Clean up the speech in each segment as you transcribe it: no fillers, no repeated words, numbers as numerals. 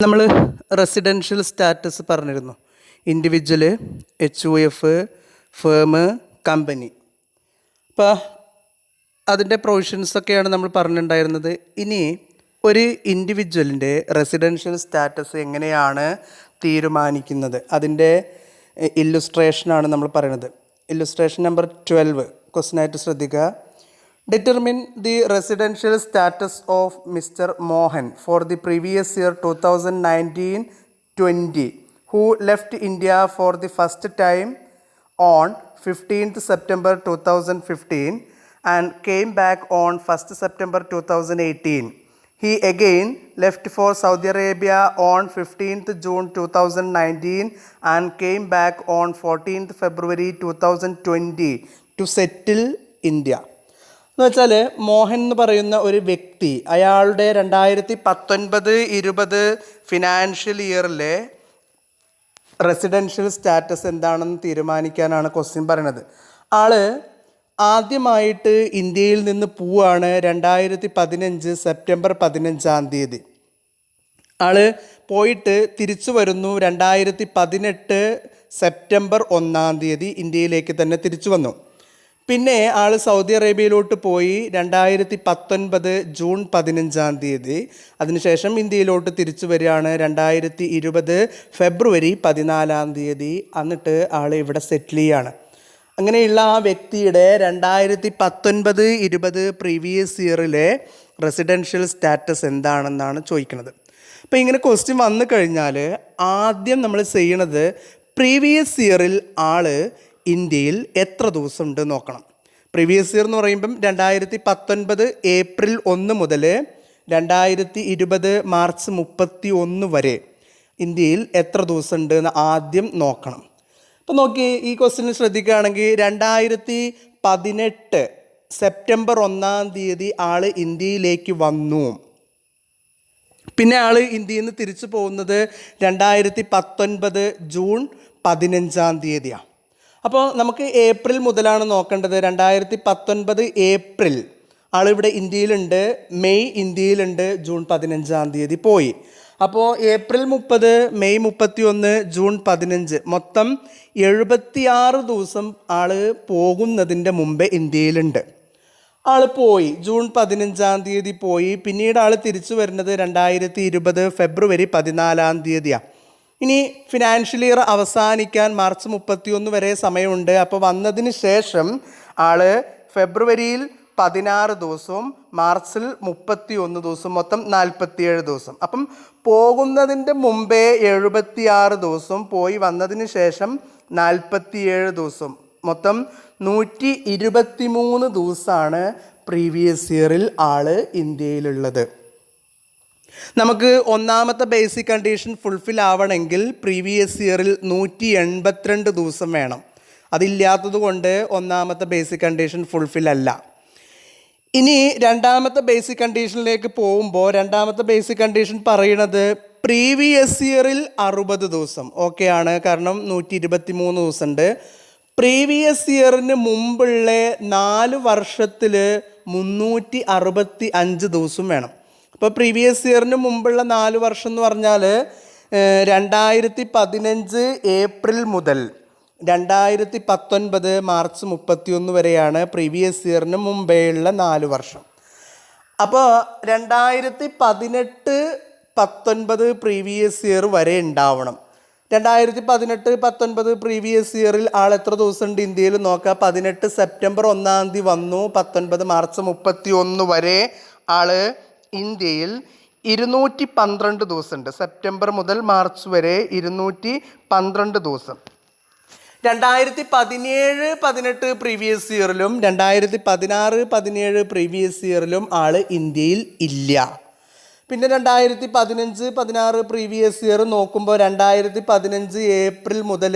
നമ്മൾ residential status പറഞ്ഞിരുന്നു. Individual, HUF, firm, company. അപ്പോൾ അതിൻ്റെ പ്രൊവിഷൻസൊക്കെയാണ് നമ്മൾ പറഞ്ഞിട്ടുണ്ടായിരുന്നത്. ഇനി ഒരു ഇൻഡിവിജ്വലിൻ്റെ റെസിഡൻഷ്യൽ സ്റ്റാറ്റസ് എങ്ങനെയാണ് തീരുമാനിക്കുന്നത്, അതിൻ്റെ ഇല്ലുസ്ട്രേഷനാണ് നമ്മൾ പറയുന്നത്. ഇല്ലുസ്ട്രേഷൻ നമ്പർ 12 ക്വസ്റ്റ്യനായിട്ട് ശ്രദ്ധിക്കുക. Determine the residential status of Mr. Mohan for the previous year 2019-20, who left India for the first time on 15th September 2015 and came back on 1st September 2018. He again left for Saudi Arabia on 15th June 2019 and came back on 14th February 2020 to settle India. എന്ന് വെച്ചാൽ മോഹൻ എന്ന് പറയുന്ന ഒരു വ്യക്തി അയാളുടെ 2019-20 financial ഇയറിലെ residential status എന്താണെന്ന് തീരുമാനിക്കാനാണ് question പറയുന്നത്. ആള് ആദ്യമായിട്ട് ഇന്ത്യയിൽ നിന്ന് പോവുകയാണ് 2015 സെപ്റ്റംബർ 15 ആള് പോയിട്ട് തിരിച്ചു വരുന്നു 2018 സെപ്റ്റംബർ 1 ഇന്ത്യയിലേക്ക് തന്നെ തിരിച്ചു വന്നു. പിന്നെ ആൾ സൗദി അറേബ്യയിലോട്ട് പോയി 2019 ജൂൺ 15 അതിനുശേഷം ഇന്ത്യയിലോട്ട് തിരിച്ചു വരികയാണ് 2020 ഫെബ്രുവരി 14 എന്നിട്ട് ആൾ ഇവിടെ സെറ്റിൽ ചെയ്യാണ്. അങ്ങനെയുള്ള ആ വ്യക്തിയുടെ 2019-20 പ്രീവിയസ് ഇയറിലെ റെസിഡൻഷ്യൽ സ്റ്റാറ്റസ് എന്താണെന്നാണ് ചോദിക്കുന്നത്. അപ്പോൾ ഇങ്ങനെ ക്വസ്റ്റ്യൻ വന്നു കഴിഞ്ഞാൽ ആദ്യം നമ്മൾ ചെയ്യണത് പ്രീവിയസ് ഇയറിൽ ആൾ ഇന്ത്യയിൽ എത്ര ദിവസം ഉണ്ട് നോക്കണം. പ്രീവിയസ് ഇയർ എന്ന് പറയുമ്പം 2019 ഏപ്രിൽ 1 മുതൽ 2020 മാർച്ച് 31 വരെ ഇന്ത്യയിൽ എത്ര ദിവസം ഉണ്ട് എന്ന് ആദ്യം നോക്കണം. അപ്പോൾ നോക്കി ഈ ക്വസ്റ്റ്യൻ ശ്രദ്ധിക്കുകയാണെങ്കിൽ 2018 സെപ്റ്റംബർ 1 ആൾ ഇന്ത്യയിലേക്ക് വന്നു. പിന്നെ ആൾ ഇന്ത്യയിൽ നിന്ന് തിരിച്ചു പോകുന്നത് 2019 ജൂൺ 15 അപ്പോൾ നമുക്ക് ഏപ്രിൽ മുതലാണ് നോക്കേണ്ടത്. 2019 ഏപ്രിൽ ആളിവിടെ ഇന്ത്യയിലുണ്ട്, മെയ് ഇന്ത്യയിലുണ്ട്, ജൂൺ 15 പോയി. അപ്പോൾ ഏപ്രിൽ 30, മെയ് 31, ജൂൺ 15 മൊത്തം 76 ദിവസം ആൾ പോകുന്നതിൻ്റെ മുമ്പേ ഇന്ത്യയിലുണ്ട്. ആൾ പോയി ജൂൺ 15 പോയി. പിന്നീട് ആൾ തിരിച്ചു വരുന്നത് 2020 ഫെബ്രുവരി 14 ഇനി ഫിനാൻഷ്യൽ ഇയർ അവസാനിക്കാൻ മാർച്ച് 31 വരെ സമയമുണ്ട്. അപ്പോൾ വന്നതിന് ശേഷം ആൾ ഫെബ്രുവരിയിൽ 16 ദിവസവും മാർച്ചിൽ 31 ദിവസവും മൊത്തം 47 ദിവസം. അപ്പം പോകുന്നതിൻ്റെ മുമ്പേ 76 ദിവസവും പോയി വന്നതിന് ശേഷം 47 ദിവസം മൊത്തം 123 ദിവസമാണ് പ്രീവിയസ് ഇയറിൽ ആൾ ഇന്ത്യയിലുള്ളത്. നമുക്ക് ഒന്നാമത്തെ ബേസിക് കണ്ടീഷൻ ഫുൾഫിൽ ആവണമെങ്കിൽ പ്രീവിയസ് ഇയറിൽ 182 ദിവസം വേണം. അതില്ലാത്തത് കൊണ്ട് ഒന്നാമത്തെ ബേസിക് കണ്ടീഷൻ ഫുൾഫിൽ അല്ല. ഇനി രണ്ടാമത്തെ ബേസിക് കണ്ടീഷനിലേക്ക് പോകുമ്പോൾ രണ്ടാമത്തെ ബേസിക് കണ്ടീഷൻ പറയുന്നത് പ്രീവിയസ് ഇയറിൽ 60 ദിവസം ഓക്കെ ആണ്, കാരണം 123 ദിവസമുണ്ട്. പ്രീവിയസ് ഇയറിന് മുമ്പുള്ള 4 വർഷത്തിൽ 365 ദിവസം വേണം. അപ്പോൾ പ്രീവിയസ് ഇയറിന് മുമ്പുള്ള 4 വർഷം എന്ന് പറഞ്ഞാൽ 2015 ഏപ്രിൽ മുതൽ 2019 മാർച്ച് 31 വരെയാണ് പ്രീവിയസ് ഇയറിന് മുമ്പേയുള്ള 4 വർഷം. അപ്പോൾ 2018-19 പ്രീവിയസ് ഇയർ വരെ ഉണ്ടാവണം. 2018-19 പ്രീവിയസ് ഇയറിൽ ആൾ എത്ര ദിവസം ഉണ്ട് ഇന്ത്യയിൽ നോക്കുക. 18 സെപ്റ്റംബർ 1 വന്നു, 19 മാർച്ച് 31 വരെ ആൾ ഇന്ത്യയിൽ 212 ദിവസമുണ്ട്. സെപ്റ്റംബർ മുതൽ മാർച്ച് വരെ 212 ദിവസം. 2017-18 പ്രീവിയസ് ഇയറിലും 2016-17 പ്രീവിയസ് ഇയറിലും ആൾ ഇന്ത്യയിൽ ഇല്ല. പിന്നെ 2015-16 പ്രീവിയസ് ഇയർ നോക്കുമ്പോൾ 2015 ഏപ്രിൽ മുതൽ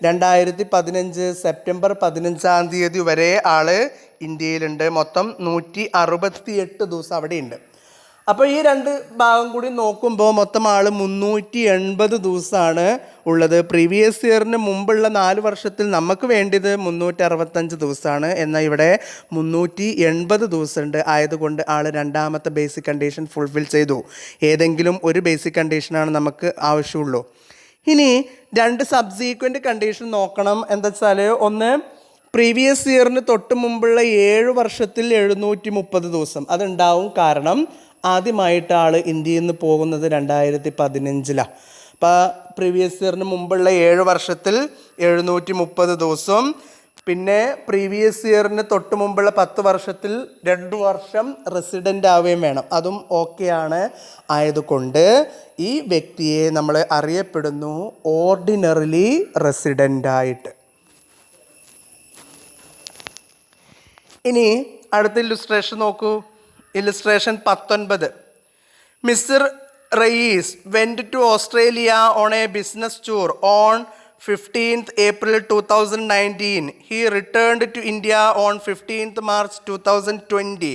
2015 സെപ്റ്റംബർ 15 വരെ ആൾ ഇന്ത്യയിലുണ്ട്. മൊത്തം 168 ദിവസം അവിടെ ഉണ്ട്. അപ്പോൾ ഈ രണ്ട് ഭാഗം കൂടി നോക്കുമ്പോൾ മൊത്തം ആൾ 380 ദിവസമാണ് ഉള്ളത്. പ്രീവിയസ് ഇയറിന് മുമ്പുള്ള 4 വർഷത്തിൽ നമുക്ക് വേണ്ടിയത് 365 ദിവസമാണ്. എന്നാൽ ഇവിടെ 380 ദിവസമുണ്ട്. ആയതുകൊണ്ട് ആൾ രണ്ടാമത്തെ ബേസിക് കണ്ടീഷൻ ഫുൾഫിൽ ചെയ്തു. ഏതെങ്കിലും ഒരു ബേസിക് കണ്ടീഷനാണ് നമുക്ക് ആവശ്യമുള്ളൂ. ഇനി രണ്ട് സബ്സീക്വൻറ്റ് കണ്ടീഷൻ നോക്കണം. എന്താ വെച്ചാൽ, ഒന്ന് പ്രീവിയസ് ഇയറിന് തൊട്ട് മുമ്പുള്ള 7 വർഷത്തിൽ 730 ദിവസം അതുണ്ടാവും. കാരണം ആദ്യമായിട്ട് ആൾ ഇന്ത്യയിൽ നിന്ന് പോകുന്നത് 2015. അപ്പോൾ പ്രീവിയസ് ഇയറിന് മുമ്പുള്ള 7 വർഷത്തിൽ 730 ദിവസം, പിന്നെ പ്രീവിയസ് ഇയറിന് തൊട്ട് മുമ്പുള്ള 10 വർഷത്തിൽ 2 വർഷം റെസിഡൻ്റ് ആവുകയും വേണം. അതും ഓക്കെയാണ്. ആയതുകൊണ്ട് ഈ വ്യക്തിയെ നമ്മൾ അറിയപ്പെടുന്നു ഓർഡിനറിലി റെസിഡൻ്റായിട്ട്. ഇനി അടുത്ത ഇല്ലുസ്ട്രേഷൻ നോക്കൂ. Illustration 19. Mister Rayees went to Australia on a business tour on 15th April 2019. He returned to India on 15th March 2020.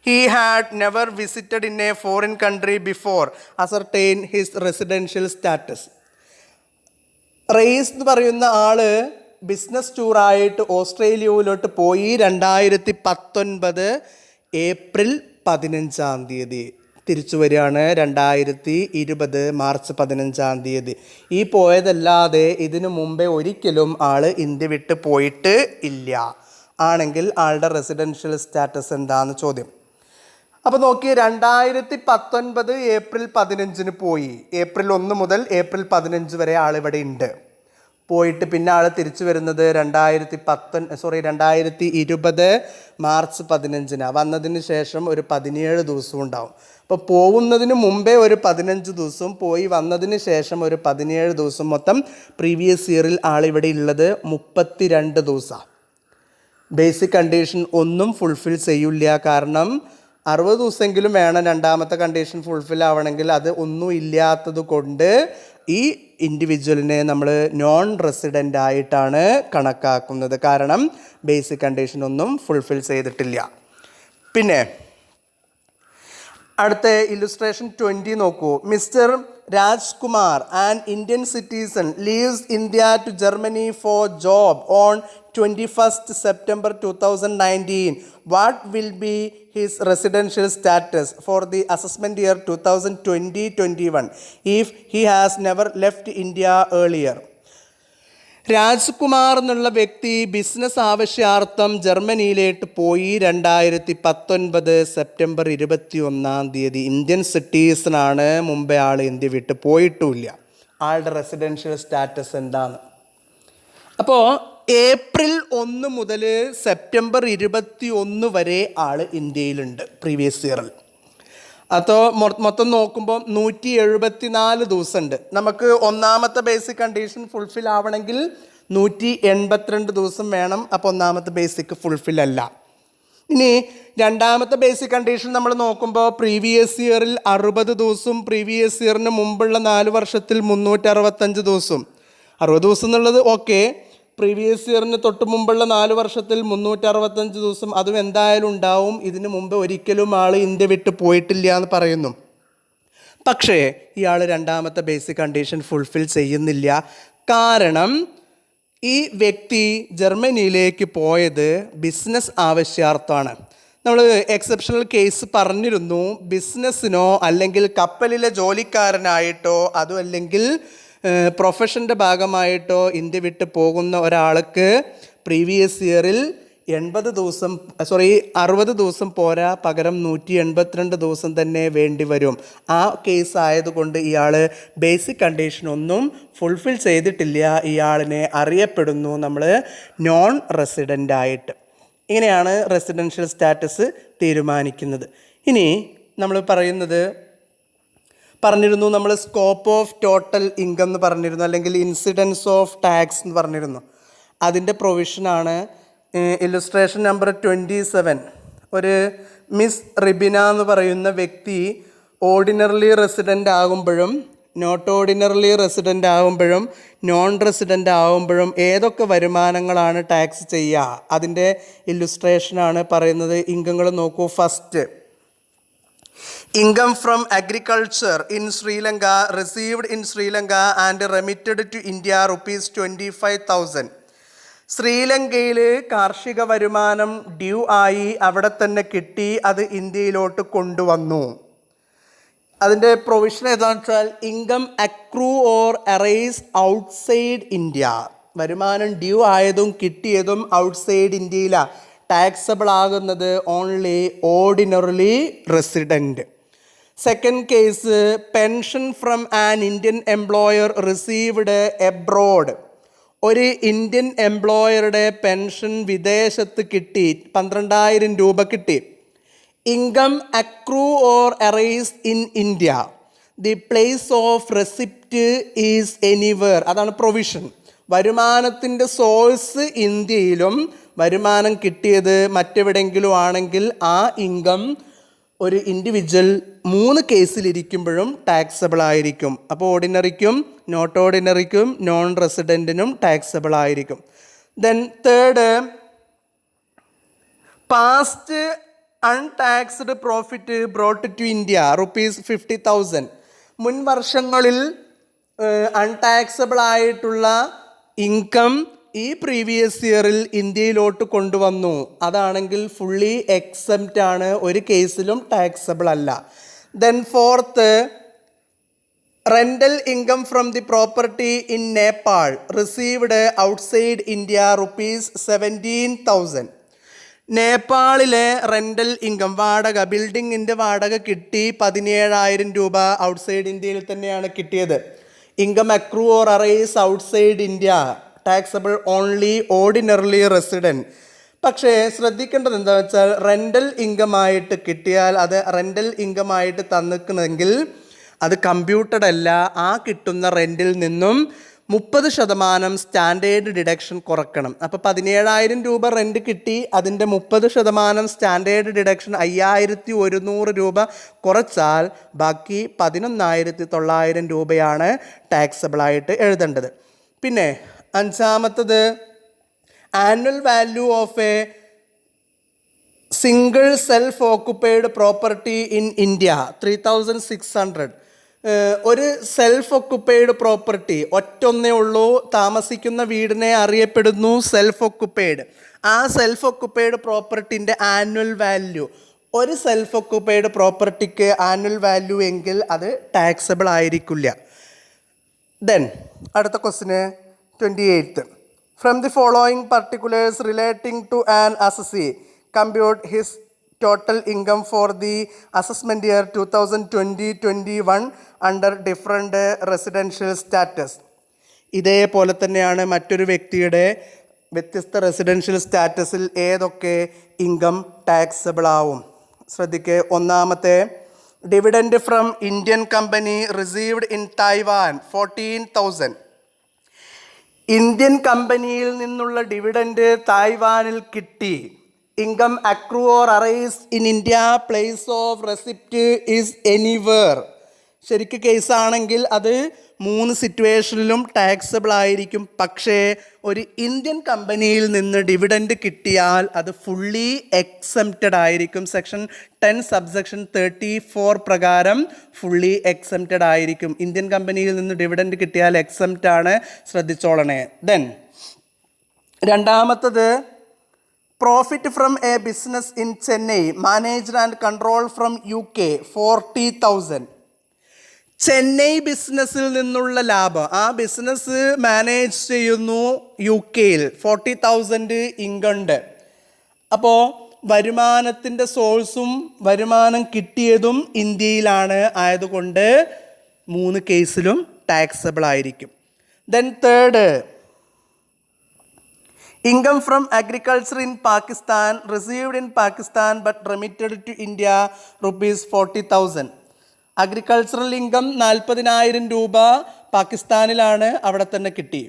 He had never visited in a foreign country before. Ascertain his residential status. Raees എന്ന് പറയുന്ന ആള് business ടൂറായിട്ട് ഓസ്ട്രേലിയയിലോട്ട് പോയി 2019 April 15 തിരിച്ചു വരികയാണ്. 2020 March 15. ഈ പോയതല്ലാതെ ഇതിനു മുമ്പേ ഒരിക്കലും ആൾ ഇന്ത്യ വിട്ട് പോയിട്ട് ഇല്ല. ആണെങ്കിൽ ആളുടെ റെസിഡൻഷ്യൽ സ്റ്റാറ്റസ് എന്താണെന്ന് ചോദ്യം. അപ്പോൾ നോക്കി, 2019 ഏപ്രിൽ 15 പോയി. ഏപ്രിൽ 1 മുതൽ ഏപ്രിൽ 15 വരെ ആളിവിടെ ഉണ്ട്. പോയിട്ട് പിന്നെ ആൾ തിരിച്ചു വരുന്നത് 2020 മാർച്ച് 15. വന്നതിന് ശേഷം ഒരു 17 ദിവസവും ഉണ്ടാവും. അപ്പോൾ പോകുന്നതിന് മുമ്പേ ഒരു 15 ദിവസവും പോയി വന്നതിന് ശേഷം ഒരു 17 ദിവസം, മൊത്തം പ്രീവിയസ് ഇയറിൽ ആളിവിടെ ഉള്ളത് 32 ദിവസമാണ്. ബേസിക് കണ്ടീഷൻ ഒന്നും ഫുൾഫിൽ ചെയ്യില്ല. കാരണം 60 ദിവസമെങ്കിലും വേണം രണ്ടാമത്തെ കണ്ടീഷൻ ഫുൾഫിൽ ആവണമെങ്കിൽ. അത് ഒന്നും ഇല്ലാത്തത് കൊണ്ട് ഈ ഇൻഡിവിജ്വലിനെ നമ്മൾ നോൺ റെസിഡൻ്റ് ആയിട്ടാണ് കണക്കാക്കുന്നത്. കാരണം ബേസിക് കണ്ടീഷൻ ഒന്നും ഫുൾഫിൽ ചെയ്തിട്ടില്ല. പിന്നെ അടുത്ത ഇല്ലുസ്ട്രേഷൻ 20 നോക്കൂ. Mister Rajkumar, an Indian citizen, leaves India to Germany for job on 21st September 2019. What will be his residential status for the assessment year 2020-21 if he has never left India earlier? Rajkumar എന്നുള്ള വ്യക്തി business ആവശ്യാർത്ഥം ജർമ്മനിയിലേക്ക് പോയി 2019 September 21. Indian സിറ്റീസണാണ്. മുമ്പേ ആൾ India വിട്ട് പോയിട്ടുമില്ല. ആളുടെ residential status എന്താണ്? അപ്പോൾ April 1 മുതൽ September 21 വരെ ആൾ ഇന്ത്യയിലുണ്ട് പ്രീവിയസ് ഇയറിൽ. അപ്പോൾ മൊത്തം നോക്കുമ്പോൾ 174 ദിവസമുണ്ട്. നമുക്ക് ഒന്നാമത്തെ ബേസിക് കണ്ടീഷൻ ഫുൾഫിൽ ആവണമെങ്കിൽ 182 ദിവസം വേണം. അപ്പോൾ ഒന്നാമത്തെ ബേസിക് ഫുൾഫിൽ അല്ല. ഇനി രണ്ടാമത്തെ ബേസിക് കണ്ടീഷൻ നമ്മൾ നോക്കുമ്പോൾ പ്രീവിയസ് ഇയറിൽ 60 ദിവസവും പ്രീവിയസ് ഇയറിന് മുമ്പുള്ള 4 വർഷത്തിൽ 365 ദിവസവും. 60 ദിവസം എന്നുള്ളത് ഓക്കെ. പ്രീവിയസ് ഇയറിന് തൊട്ട് മുമ്പുള്ള 4 വർഷത്തിൽ 365 ദിവസം അതും എന്തായാലും ഉണ്ടാവും. ഇതിനു മുമ്പ് ഒരിക്കലും ആൾ ഇന്ത്യ വിട്ട് പോയിട്ടില്ല എന്ന് പറയുന്നു. പക്ഷേ ഇയാൾ രണ്ടാമത്തെ ബേസിക് കണ്ടീഷൻ ഫുൾഫിൽ ചെയ്യുന്നില്ല. കാരണം ഈ വ്യക്തി ജർമ്മനിയിലേക്ക് പോയത് ബിസിനസ് ആവശ്യാർത്ഥമാണ്. നമ്മൾ എക്സെപ്ഷണൽ കേസ് പറഞ്ഞിരുന്നു. ബിസിനസ്സിനോ അല്ലെങ്കിൽ കപ്പലിലെ ജോലിക്കാരനായിട്ടോ അതും അല്ലെങ്കിൽ പ്രൊഫഷൻ്റെ ഭാഗമായിട്ടോ ഇന്ത്യ വിട്ട് പോകുന്ന ഒരാൾക്ക് പ്രീവിയസ് ഇയറിൽ 60 ദിവസം പോരാ, പകരം 182 ദിവസം തന്നെ വേണ്ടി വരും. ആ കേസ് ആയതുകൊണ്ട് ഇയാൾ ബേസിക് കണ്ടീഷൻ ഒന്നും ഫുൾഫിൽ ചെയ്തിട്ടില്ല. ഇയാളിനെ അറിയപ്പെടുന്നു നമ്മൾ നോൺ റെസിഡൻ്റ് ആയിട്ട്. ഇങ്ങനെയാണ് റെസിഡൻഷ്യൽ സ്റ്റാറ്റസ് തീരുമാനിക്കുന്നത്. ഇനി നമ്മൾ പറഞ്ഞിരുന്നു നമ്മൾ സ്കോപ്പ് ഓഫ് ടോട്ടൽ ഇൻകം എന്ന് പറഞ്ഞിരുന്നു, അല്ലെങ്കിൽ ഇൻസിഡൻസ് ഓഫ് ടാക്സ് എന്ന് പറഞ്ഞിരുന്നു. അതിൻ്റെ പ്രൊവിഷനാണ് ഇല്ലുസ്ട്രേഷൻ നമ്പർ 27. ഒരു മിസ് റിബിന എന്ന് പറയുന്ന വ്യക്തി ഓർഡിനറിലി റെസിഡൻ്റ് ആകുമ്പോഴും നോട്ട് ഓർഡിനറിലി റെസിഡൻ്റ് ആകുമ്പോഴും നോൺ റെസിഡൻ്റ് ആകുമ്പോഴും ഏതൊക്കെ വരുമാനങ്ങളാണ് ടാക്സ് ചെയ്യുക അതിൻ്റെ ഇല്ലുസ്ട്രേഷനാണ് പറയുന്നത്. ഇൻകങ്ങൾ നോക്കൂ. First Income from agriculture in Sri Lanka received in Sri Lanka and remitted to India rupees 25,000. ശ്രീലങ്കയിൽ കാർഷിക വരുമാനം ഡ്യൂ ആയി അവിടെ തന്നെ കിട്ടി, അത് ഇന്ത്യയിലോട്ട് കൊണ്ടുവന്നു. അതിൻ്റെ പ്രൊവിഷൻ ഏതാണെന്ന് വെച്ചാൽ income accrue or arise outside India. വരുമാനം ഡ്യൂ ആയതും കിട്ടിയതും ഔട്ട്സൈഡ് ഇന്ത്യയിലാണ്. ടാക്സബിൾ ആകുന്നത് only ordinarily resident. Second case, pension from an Indian employer received abroad. ഒരു ഇന്ത്യൻ എംപ്ലോയറുടെ പെൻഷൻ വിദേശത്ത് കിട്ടി, 12,000 രൂപ കിട്ടി. Income accrue or arise in India. The place of receipt is anywhere. അതാണ് പ്രൊവിഷൻ. വരുമാനത്തിൻ്റെ സോഴ്സ് ഇന്ത്യയിലും വരുമാനം കിട്ടിയത് മറ്റെവിടെയെങ്കിലും ആണെങ്കിൽ ആ ഇൻകം ഒരു ഇൻഡിവിജ്വൽ 3 കേസിലിരിക്കുമ്പോഴും ടാക്സബിൾ ആയിരിക്കും. അപ്പോൾ ഓർഡിനറിക്കും നോട്ട് ഓർഡിനറിക്കും നോൺ റെസിഡൻറ്റിനും ടാക്സബിൾ ആയിരിക്കും. Then third, past untaxed profit brought to India rupees 50,000. മുൻ വർഷങ്ങളിൽ അൺടാക്സബിൾ ആയിട്ടുള്ള ഇൻകം ഈ പ്രീവിയസ് ഇയറിൽ ഇന്ത്യയിലോട്ട് കൊണ്ടുവന്നു. അതാണെങ്കിൽ ഫുള്ളി എക്സംപ്റ്റ് ആണ്, ഒരു കേസിലും ടാക്സബിൾ അല്ല. Then fourth, rental income from the property in Nepal received outside India rupees 17,000. നേപ്പാളിലെ റെൻ്റൽ ഇൻകം, വാടക, ബിൽഡിങ്ങിൻ്റെ വാടക കിട്ടി 17,000 രൂപ. ഔട്ട്സൈഡ് ഇന്ത്യയിൽ തന്നെയാണ് കിട്ടിയത്. Income accrue or arise outside India, taxable only ordinarily resident. പക്ഷേ ശ്രദ്ധിക്കേണ്ടത് എന്താ വെച്ചാൽ റെൻ്റൽ ഇൻകമായിട്ട് കിട്ടിയാൽ അത് റെൻ്റൽ ഇൻകമായിട്ട് തന്നിക്കുന്നെങ്കിൽ അത് കമ്പ്യൂട്ടഡ് അല്ല. ആ കിട്ടുന്ന റെൻറ്റിൽ നിന്നും 30% സ്റ്റാൻഡേർഡ് ഡിഡക്ഷൻ കുറക്കണം. അപ്പോൾ 17,000 രൂപ റെൻറ്റ് കിട്ടി, അതിൻ്റെ 30% സ്റ്റാൻഡേർഡ് ഡിഡക്ഷൻ 5,100 രൂപ കുറച്ചാൽ ബാക്കി 11,900 രൂപയാണ് ടാക്സബിളായിട്ട് എഴുതേണ്ടത്. പിന്നെ അഞ്ചാമത്തത്, annual value of a single self occupied property in India 3,600. ഒരു സെൽഫ് ഒക്കുപ്പൈഡ് പ്രോപ്പർട്ടി, ഒറ്റൊന്നേ ഉള്ളൂ, താമസിക്കുന്ന വീടിനെ അറിയപ്പെടുന്നു സെൽഫ് ഒക്കുപ്പൈഡ്. ആ സെൽഫ് ഒക്കുപ്പൈഡ് പ്രോപ്പർട്ടിൻ്റെ ആനുവൽ വാല്യൂ, ഒരു സെൽഫ് ഒക്കുപ്പൈഡ് പ്രോപ്പർട്ടിക്ക് ആനുവൽ വാല്യൂ എങ്കിൽ അത് ടാക്സബിൾ ആയിരിക്കില്ല. ദെൻ അടുത്ത ക്വസ്റ്റിന് 28th. From the following particulars relating to an assessee compute his total income for the assessment year 2020-21 under different residential status. ഇതേപോലെ തന്നെയാണ് മറ്റൊരു വ്യക്തിയുടെ വ്യത്യസ്ത റെസിഡൻഷ്യൽ സ്റ്റാറ്റസിൽ ഏതൊക്കെ ഇൻകം ടാക്സബിൾ ആവും. ശ്രദ്ധിക്കുക. ഒന്നാമത്തെ, dividend from Indian company received in Taiwan 14,000. Indian കമ്പനിയിൽ നിന്നുള്ള ഡിവിഡൻഡ് തായ്വാനിൽ കിട്ടി. Income accrue or arise in India, place of receipt is anywhere. ശരിക്കും കേസാണെങ്കിൽ അത് 3 സിറ്റുവേഷനിലും ടാക്സബിൾ ആയിരിക്കും. പക്ഷേ ഒരു ഇന്ത്യൻ കമ്പനിയിൽ നിന്ന് ഡിവിഡൻഡ് കിട്ടിയാൽ അത് ഫുള്ളി എക്സംപ്റ്റഡ് ആയിരിക്കും. സെക്ഷൻ 10 സബ്സെക്ഷൻ 34 പ്രകാരം ഫുള്ളി എക്സംപ്റ്റഡ് ആയിരിക്കും. ഇന്ത്യൻ കമ്പനിയിൽ നിന്ന് ഡിവിഡൻഡ് കിട്ടിയാൽ എക്സംപ്റ്റ് ആണ്, ശ്രദ്ധിച്ചോളണേ. ദെൻ രണ്ടാമത്തത്, profit from A business in Chennai managed and control from UK 40,000. Chennai ബിസിനസ്സിൽ നിന്നുള്ള ലാഭം, ആ ബിസിനസ് മാനേജ് ചെയ്യുന്നു UK-യിൽ, 40,000 ഇൻകം ഉണ്ട്. അപ്പോൾ വരുമാനത്തിൻ്റെ സോഴ്സും വരുമാനം കിട്ടിയതും ഇന്ത്യയിലാണ്, ആയതുകൊണ്ട് 3 കേസിലും ടാക്സബിൾ ആയിരിക്കും. Then third, income from agriculture in Pakistan received in Pakistan but remitted to India rupees 40,000. Agricultural income 40,000 രൂപ പാകിസ്ഥാനിലാണ്, അവിടെ തന്നെ കിട്ടി.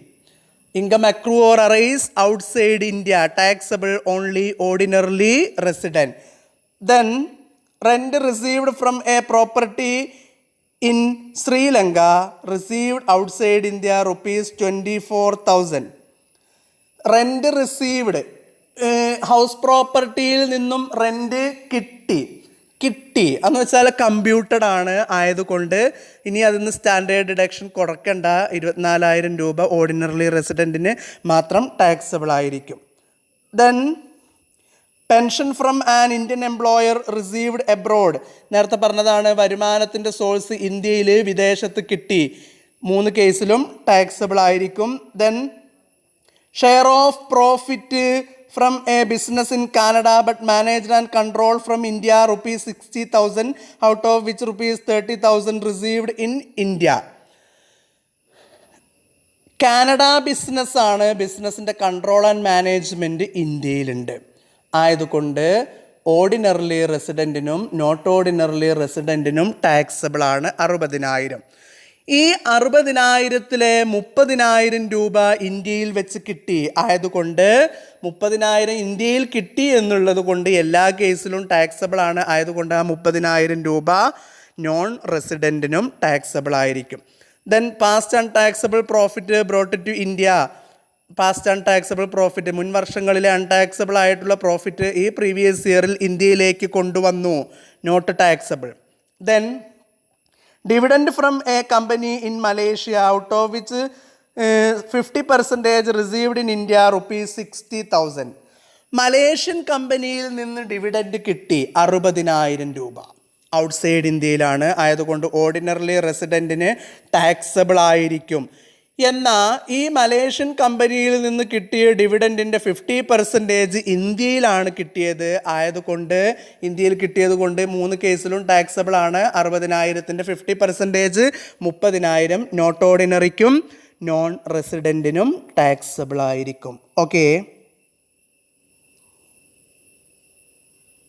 Income accrue or arise outside India, taxable only ordinarily resident. Then rent received from a property in Sri Lanka received outside India rupees 24,000. Rent received, house പ്രോപ്പർട്ടിയിൽ നിന്നും rent കിട്ടി. കിട്ടി എന്ന് വെച്ചാൽ കമ്പ്യൂട്ടഡ് ആണ് ആയതുകൊണ്ട് ഇനി അതിൽ നിന്ന് സ്റ്റാൻഡേർഡ് ഡിഡക്ഷൻ കുറയ്ക്കേണ്ട. 24,000 രൂപ ഓർഡിനറി റെസിഡൻറ്റിന് മാത്രം ടാക്സബിൾ ആയിരിക്കും. Then pension from an Indian employer received abroad. നേരത്തെ പറഞ്ഞതാണ് വരുമാനത്തിൻ്റെ സോഴ്സ് ഇന്ത്യയിൽ വിദേശത്ത് കിട്ടി. 3 കേസിലും ടാക്സബിൾ ആയിരിക്കും. Then share of profit from A business in Canada but managed and control from India ₹60,000 out of which ₹30,000 received in India. Canada ബിസിനസ്സാണ്, ബിസിനസ്സിൻ്റെ കൺട്രോൾ ആൻഡ് മാനേജ്മെൻറ്റ് ഇന്ത്യയിലുണ്ട്. ആയതുകൊണ്ട് ഓർഡിനറിലി റെസിഡൻറ്റിനും നോട്ട് ഓർഡിനറിലി റെസിഡൻറ്റിനും ടാക്സബിൾ ആണ് 60,000. ഈ 60,000-ലെ 30,000 രൂപ ഇന്ത്യയിൽ വെച്ച് കിട്ടി. ആയതുകൊണ്ട് 30,000 ഇന്ത്യയിൽ കിട്ടി എന്നുള്ളത് കൊണ്ട് എല്ലാ കേസിലും ടാക്സബിൾ ആണ്. ആയതുകൊണ്ട് ആ 30,000 രൂപ നോൺ റെസിഡൻറ്റിനും ടാക്സബിൾ ആയിരിക്കും. Then past and taxable profit brought to India. Past untaxable profit, മുൻ വർഷങ്ങളിലെ അൺടാക്സബിൾ ആയിട്ടുള്ള പ്രോഫിറ്റ് ഈ പ്രീവിയസ് ഇയറിൽ ഇന്ത്യയിലേക്ക് കൊണ്ടുവന്നു, not taxable. Then dividend from a company in Malaysia out of which 50% received in India ₹60,000. Malaysian കമ്പനിയിൽ നിന്ന് ഡിവിഡൻഡ് കിട്ടി 60,000 രൂപ. ഔട്ട്സൈഡ് ഇന്ത്യയിലാണ്. ആയതുകൊണ്ട് ഓർഡിനറി റെസിഡൻറ്റിന് ടാക്സബിൾ ആയിരിക്കും. എന്നാൽ ഈ മലേഷ്യൻ കമ്പനിയിൽ നിന്ന് കിട്ടിയ ഡിവിഡൻറ്റിൻ്റെ 50% ഇന്ത്യയിലാണ് കിട്ടിയത്. ആയതുകൊണ്ട് ഇന്ത്യയിൽ കിട്ടിയത് കൊണ്ട് 3 കേസിലും ടാക്സബിൾ ആണ്. 60,000-ൻ്റെ 50% 30,000 നോട്ട് ഓർഡിനറിക്കും നോൺ റെസിഡൻറ്റിനും ടാക്സബിൾ ആയിരിക്കും. ഓക്കെ.